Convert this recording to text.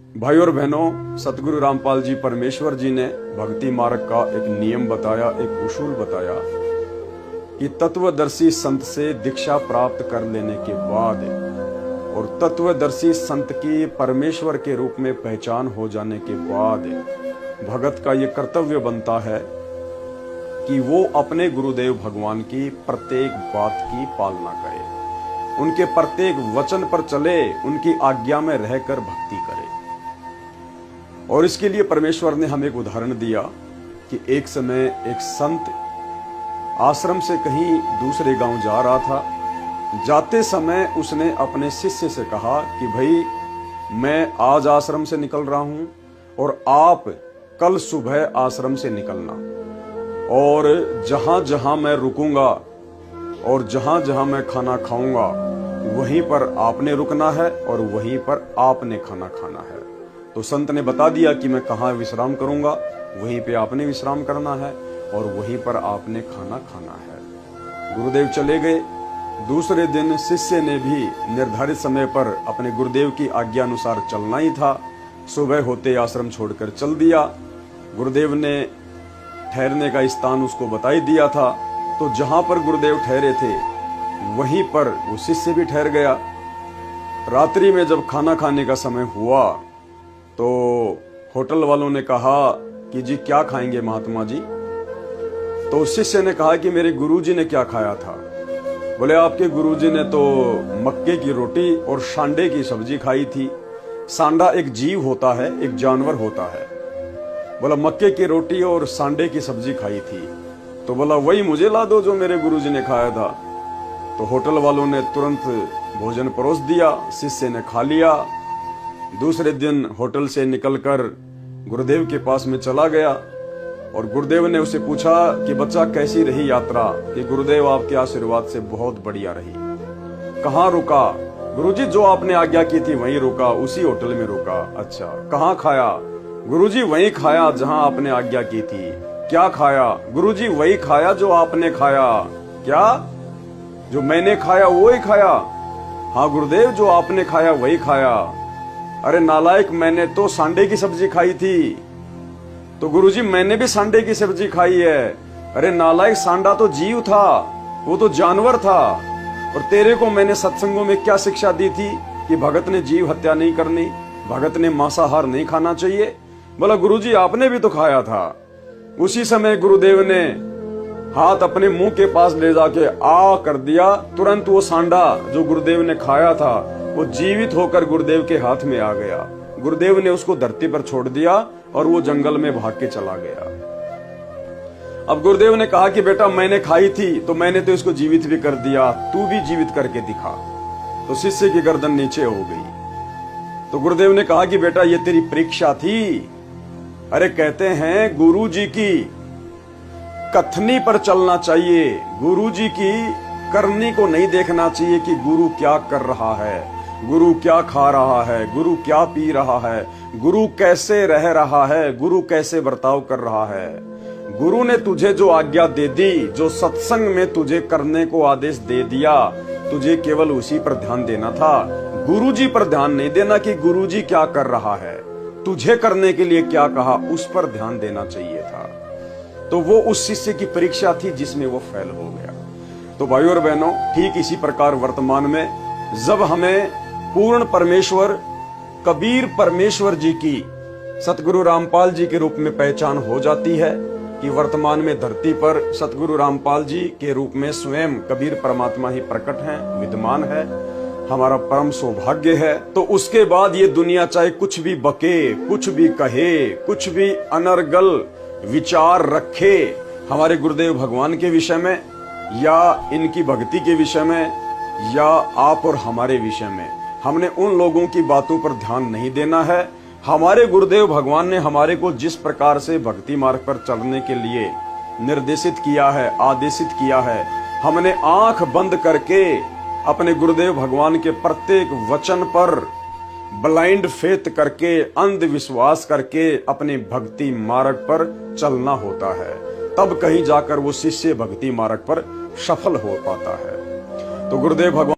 भाई और बहनों, सतगुरु रामपाल जी परमेश्वर जी ने भक्ति मार्ग का एक नियम बताया, एक उसूल बताया कि तत्वदर्शी संत से दीक्षा प्राप्त कर लेने के बाद और तत्वदर्शी संत की परमेश्वर के रूप में पहचान हो जाने के बाद भगत का ये कर्तव्य बनता है कि वो अपने गुरुदेव भगवान की प्रत्येक बात की पालना करे, उनके प्रत्येक वचन पर चले, उनकी आज्ञा में रहकर भक्ति करे। और इसके लिए परमेश्वर ने हमें एक उदाहरण दिया कि एक समय एक संत आश्रम से कहीं दूसरे गांव जा रहा था। जाते समय उसने अपने शिष्य से कहा कि भाई, मैं आज आश्रम से निकल रहा हूं और आप कल सुबह आश्रम से निकलना, और जहां जहां मैं रुकूंगा और जहां जहां मैं खाना खाऊंगा वहीं पर आपने रुकना है और वहीं पर आपने खाना खाना है। तो संत ने बता दिया कि मैं कहाँ विश्राम करूंगा, वहीं पे आपने विश्राम करना है और वहीं पर आपने खाना खाना है। गुरुदेव चले गए। दूसरे दिन शिष्य ने भी निर्धारित समय पर अपने गुरुदेव की आज्ञा अनुसार चलना ही था। सुबह होते आश्रम छोड़कर चल दिया। गुरुदेव ने ठहरने का स्थान उसको बता ही दिया था, तो जहां पर गुरुदेव ठहरे थे वहीं पर वो शिष्य भी ठहर गया। रात्रि में जब खाना खाने का समय हुआ तो होटल वालों ने कहा कि जी क्या खाएंगे महात्मा जी? तो शिष्य ने कहा कि मेरे गुरुजी ने क्या खाया था? बोले आपके गुरुजी ने तो मक्के की रोटी और सांडे की सब्जी खाई थी। सांडा एक जीव होता है, एक जानवर होता है। बोला मक्के की रोटी और सांडे की सब्जी खाई थी। तो बोला वही मुझे ला दो जो मेरे गुरुजी ने खाया था। तो होटल वालों ने तुरंत भोजन परोस दिया, शिष्य ने खा लिया। दूसरे दिन होटल से निकलकर गुरुदेव के पास में चला गया और गुरुदेव ने उसे पूछा कि बच्चा कैसी रही यात्रा? कि गुरुदेव आपके आशीर्वाद से बहुत बढ़िया रही। कहाँ रुका? गुरुजी जो आपने आज्ञा की थी वहीं रुका, उसी होटल में रुका। अच्छा, कहाँ खाया? गुरुजी वहीं खाया जहां आपने आज्ञा की थी। क्या खाया? गुरुजी वही खाया जो आपने खाया। क्या? जो मैंने खाया वो ही खाया? हाँ गुरुदेव, जो आपने खाया वही खाया। अरे नालायक, मैंने तो सांडे की सब्जी खाई थी। तो गुरुजी मैंने भी सांडे की सब्जी खाई है। अरे नालायक, सांडा तो जीव था, वो तो जानवर था। और तेरे को मैंने सत्संगों में क्या शिक्षा दी थी कि भगत ने जीव हत्या नहीं करनी, भगत ने मांसाहार नहीं खाना चाहिए। बोला गुरुजी आपने भी तो खाया था। उसी समय गुरुदेव ने हाथ अपने मुंह के पास ले जाके आ कर दिया। तुरंत वो सांडा जो गुरुदेव ने खाया था वो जीवित होकर गुरुदेव के हाथ में आ गया। गुरुदेव ने उसको धरती पर छोड़ दिया और वो जंगल में भाग के चला गया। अब गुरुदेव ने कहा कि बेटा मैंने खाई थी तो मैंने तो इसको जीवित भी कर दिया, तू भी जीवित करके दिखा। तो शिष्य की गर्दन नीचे हो गई। तो गुरुदेव ने कहा कि बेटा ये तेरी परीक्षा थी। अरे कहते हैं गुरुजी की कथनी पर चलना चाहिए, गुरुजी की करनी को नहीं देखना चाहिए कि गुरु क्या कर रहा है, गुरु क्या खा रहा है, गुरु क्या पी रहा है, गुरु कैसे रह रहा है, गुरु कैसे बर्ताव कर रहा है। गुरु ने तुझे जो आज्ञा दे दी, जो सत्संग में तुझे करने को आदेश दे दिया, तुझे केवल उसी पर ध्यान देना था। गुरुजी पर ध्यान नहीं देना कि गुरुजी क्या कर रहा है, तुझे करने के लिए क्या कहा, उस पर ध्यान देना चाहिए था। तो वो उस शिष्य की परीक्षा थी जिसमें वो फेल हो गया। तो भाइयों और बहनों, ठीक इसी प्रकार वर्तमान में जब हमें पूर्ण परमेश्वर कबीर परमेश्वर जी की सतगुरु रामपाल जी के रूप में पहचान हो जाती है कि वर्तमान में धरती पर सतगुरु रामपाल जी के रूप में स्वयं कबीर परमात्मा ही प्रकट हैं, विद्यमान है, हमारा परम सौभाग्य है। तो उसके बाद ये दुनिया चाहे कुछ भी बके, कुछ भी कहे, कुछ भी अनर्गल विचार रखे हमारे गुरुदेव भगवान के विषय में या इनकी भक्ति के विषय में या आप और हमारे विषय में, हमने उन लोगों की बातों पर ध्यान नहीं देना है। हमारे गुरुदेव भगवान ने हमारे को जिस प्रकार से भक्ति मार्ग पर चलने के लिए निर्देशित किया है, आदेशित किया है, हमने आंख बंद करके अपने गुरुदेव भगवान के प्रत्येक वचन पर ब्लाइंड फेथ करके, अंधविश्वास करके अपने भक्ति मार्ग पर चलना होता है। तब कहीं जाकर वो शिष्य भक्ति मार्ग पर सफल हो पाता है। तो गुरुदेव भगवान